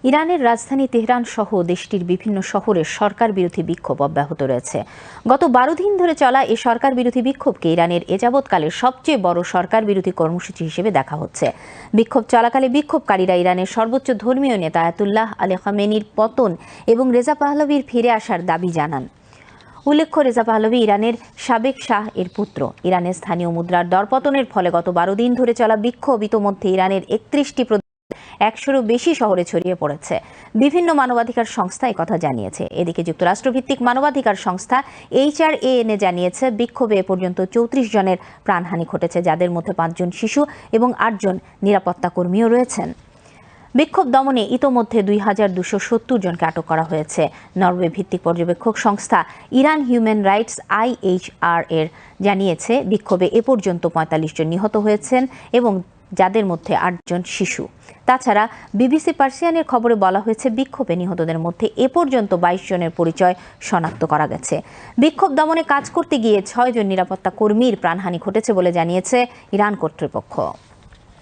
ইরানের রাজধানী তেহরান সহ দেশটির বিভিন্ন শহরে সরকার বিরোধী বিক্ষোভ অব্যাহত রয়েছে। গত 12 দিন ধরে চলা এই সরকার বিরোধী বিক্ষোভকে ইরানের এযাবৎকালের সবচেয়ে বড় সরকার বিরোধী কর্মসূচি হিসেবে দেখা হচ্ছে। বিক্ষোভ চলাকালে বিক্ষোভকারীরা ইরানের সর্বোচ্চ ধর্মীয় নেতা আয়াতুল্লাহ আলী খামেনির পতন এবং রেজা পাহলভির ফিরে আসার দাবি জানান। উল্লেখ্য, রেজা পাহলভি ইরানের সাবেক শাহ এর পুত্র। ইরানের স্থানীয় মুদ্রার দরপতনের ফলে গত 12 দিন ধরে চলা বিক্ষোভ ইতোমধ্যে ইরানের 31টি 100-এরও বেশি শহরে ছড়িয়ে পড়েছে। বিভিন্ন মানবাধিকার সংস্থা কথা জানিয়েছে। এদিকে যুক্তরাষ্ট্রভিত্তিক মানবাধিকার সংস্থা HRAN জানিয়েছে বিক্ষোভে এ পর্যন্ত 34 জনের প্রাণহানি ঘটেছে, যাদের মধ্যে 5 জন শিশু এবং 8 জন নিরাপত্তা কর্মীও রয়েছেন। বিক্ষোভ দমনে ইতোমধ্যে 2270 জনকে আটক করা হয়েছে। নরওয়ে ভিত্তিক পর্যবেক্ষক সংস্থা ইরান হিউম্যান রাইটস IHR জানিয়েছে বিক্ষোভে এ পর্যন্ত 45 জন নিহত হয়েছেন এবং যাদের মধ্যে 8 জন শিশু। তাছাড়া BBC পার্সিয়ানের খবরে বলা হয়েছে বিক্ষোভে নিহতদের মধ্যে এ পর্যন্ত 22 জনের পরিচয় শনাক্ত করা গেছে। বিক্ষোভ দমনে কাজ করতে গিয়ে 6 জন নিরাপত্তা কর্মীর প্রাণহানি ঘটেছে বলে জানিয়েছে ইরান কর্তৃপক্ষ।